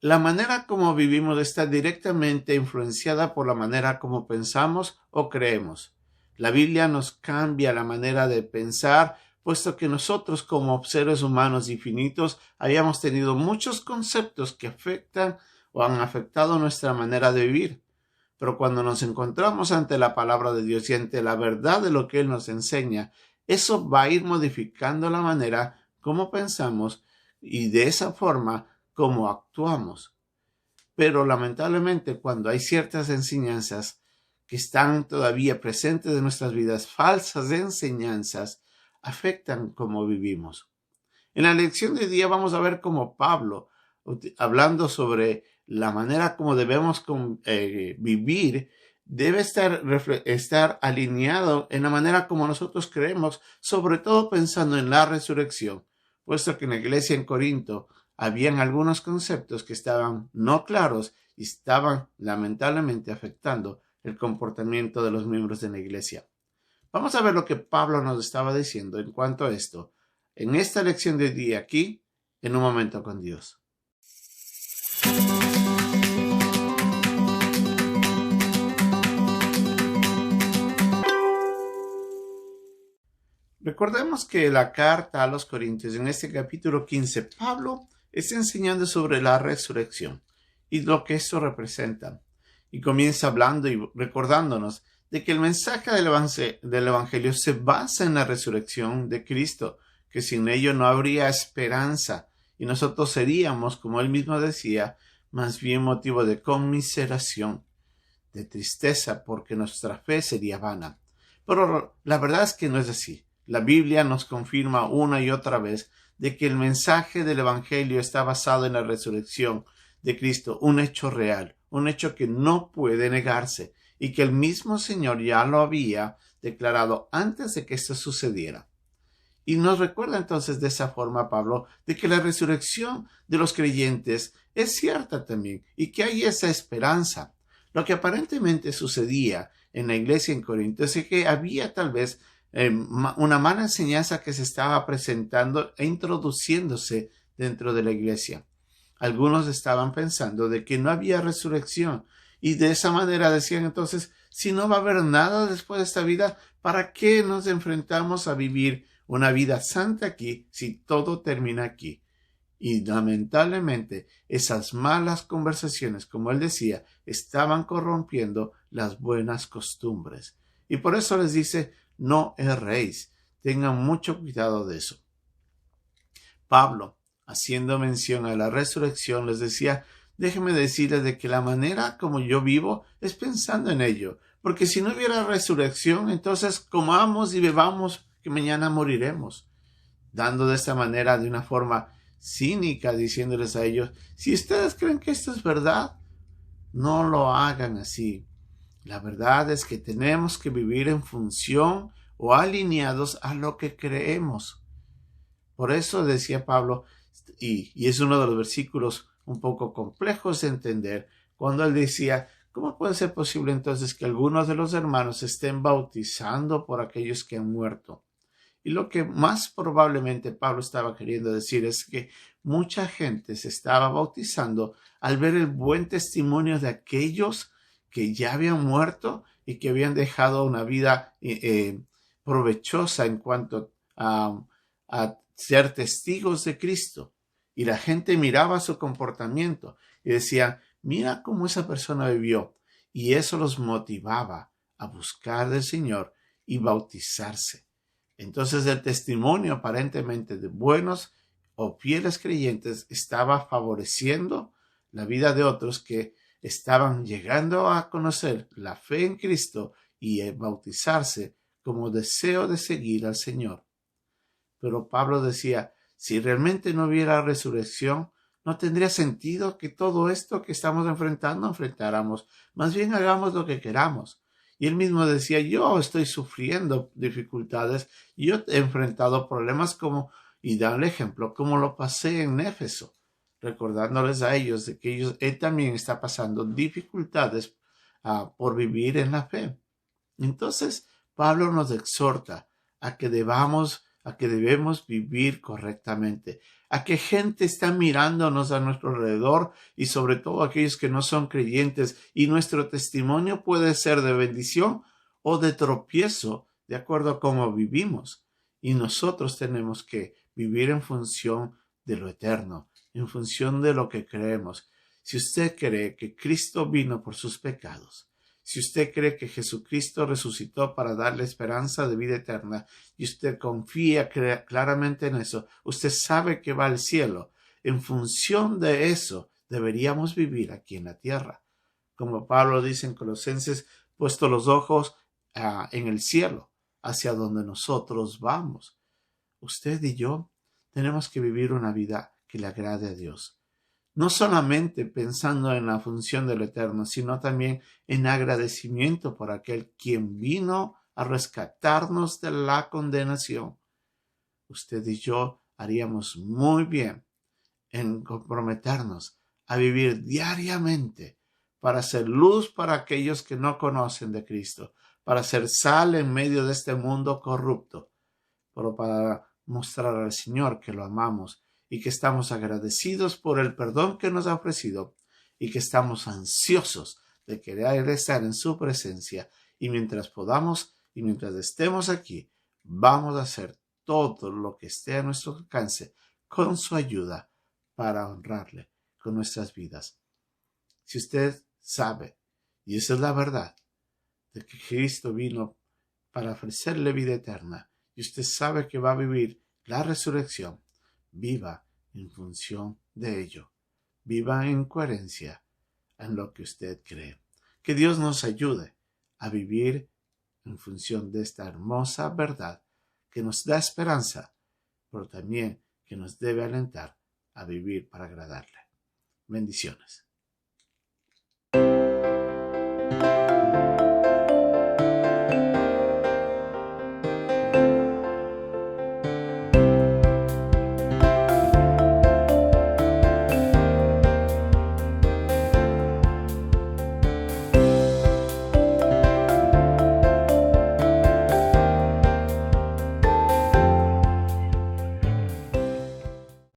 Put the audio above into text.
La manera como vivimos está directamente influenciada por la manera como pensamos o creemos. La Biblia nos cambia la manera de pensar, puesto que nosotros como seres humanos infinitos habíamos tenido muchos conceptos que afectan o han afectado nuestra manera de vivir. Pero cuando nos encontramos ante la palabra de Dios y ante la verdad de lo que Él nos enseña, eso va a ir modificando la manera como pensamos y de esa forma como actuamos. Pero lamentablemente cuando hay ciertas enseñanzas que están todavía presentes en nuestras vidas, falsas enseñanzas, afectan cómo vivimos. En la lección de hoy día vamos a ver cómo Pablo, hablando sobre la manera como debemos vivir, debe estar alineado en la manera como nosotros creemos, sobre todo pensando en la resurrección, puesto que en la iglesia en Corinto habían algunos conceptos que estaban no claros y estaban lamentablemente afectando el comportamiento de los miembros de la iglesia. Vamos a ver lo que Pablo nos estaba diciendo en cuanto a esto en esta lección de día aquí, en un momento con Dios. Recordemos que la carta a los Corintios, en este capítulo 15, Pablo está enseñando sobre la resurrección y lo que esto representa. Y comienza hablando y recordándonos de que el mensaje del Evangelio se basa en la resurrección de Cristo, que sin ello no habría esperanza y nosotros seríamos, como él mismo decía, más bien motivo de conmiseración, de tristeza, porque nuestra fe sería vana. Pero la verdad es que no es así. La Biblia nos confirma una y otra vez de que el mensaje del Evangelio está basado en la resurrección de Cristo, un hecho real, un hecho que no puede negarse y que el mismo Señor ya lo había declarado antes de que esto sucediera. Y nos recuerda entonces de esa forma Pablo de que la resurrección de los creyentes es cierta también y que hay esa esperanza. Lo que aparentemente sucedía en la iglesia en Corinto es que había tal vez una mala enseñanza que se estaba presentando e introduciéndose dentro de la iglesia. Algunos estaban pensando de que no había resurrección y de esa manera decían entonces, si no va a haber nada después de esta vida, ¿para qué nos enfrentamos a vivir una vida santa aquí si todo termina aquí? Y lamentablemente esas malas conversaciones, como él decía, estaban corrompiendo las buenas costumbres. Y por eso les dice, no erréis, tengan mucho cuidado de eso. Pablo, haciendo mención a la resurrección, les decía, déjenme decirles de que la manera como yo vivo es pensando en ello, porque si no hubiera resurrección, entonces comamos y bebamos, que mañana moriremos. Dando de esta manera, de una forma cínica, diciéndoles a ellos, si ustedes creen que esto es verdad, no lo hagan así. La verdad es que tenemos que vivir en función o alineados a lo que creemos. Por eso decía Pablo, y es uno de los versículos un poco complejos de entender, cuando él decía, ¿cómo puede ser posible entonces que algunos de los hermanos estén bautizando por aquellos que han muerto? Y lo que más probablemente Pablo estaba queriendo decir es que mucha gente se estaba bautizando al ver el buen testimonio de aquellos que ya habían muerto y que habían dejado una vida provechosa en cuanto a ser testigos de Cristo. Y la gente miraba su comportamiento y decía, mira cómo esa persona vivió. Y eso los motivaba a buscar del Señor y bautizarse. Entonces el testimonio aparentemente de buenos o fieles creyentes estaba favoreciendo la vida de otros que estaban llegando a conocer la fe en Cristo y bautizarse como deseo de seguir al Señor. Pero Pablo decía, si realmente no hubiera resurrección, no tendría sentido que todo esto que estamos enfrentáramos. Más bien hagamos lo que queramos. Y él mismo decía, yo estoy sufriendo dificultades, yo he enfrentado problemas y da el ejemplo, como lo pasé en Éfeso, recordándoles a ellos de que él también está pasando dificultades por vivir en la fe. Entonces, Pablo nos exhorta a que debemos vivir correctamente, a qué gente está mirándonos a nuestro alrededor y sobre todo aquellos que no son creyentes, y nuestro testimonio puede ser de bendición o de tropiezo de acuerdo a cómo vivimos. Y nosotros tenemos que vivir en función de lo eterno, en función de lo que creemos. Si usted cree que Cristo vino por sus pecados, si usted cree que Jesucristo resucitó para darle esperanza de vida eterna y usted confía claramente en eso, usted sabe que va al cielo. En función de eso deberíamos vivir aquí en la tierra. Como Pablo dice en Colosenses, puesto los ojos en el cielo, hacia donde nosotros vamos. Usted y yo tenemos que vivir una vida que le agrade a Dios. No solamente pensando en la función de lo eterno, sino también en agradecimiento por aquel quien vino a rescatarnos de la condenación. Usted y yo haríamos muy bien en comprometernos a vivir diariamente para ser luz para aquellos que no conocen de Cristo, para ser sal en medio de este mundo corrupto, pero para mostrar al Señor que lo amamos y que estamos agradecidos por el perdón que nos ha ofrecido y que estamos ansiosos de querer estar en su presencia, y mientras podamos y mientras estemos aquí, vamos a hacer todo lo que esté a nuestro alcance con su ayuda para honrarle con nuestras vidas. Si usted sabe, y esa es la verdad, de que Cristo vino para ofrecerle vida eterna, y usted sabe que va a vivir la resurrección, viva en función de ello. Viva en coherencia en lo que usted cree. Que Dios nos ayude a vivir en función de esta hermosa verdad que nos da esperanza, pero también que nos debe alentar a vivir para agradarle. Bendiciones.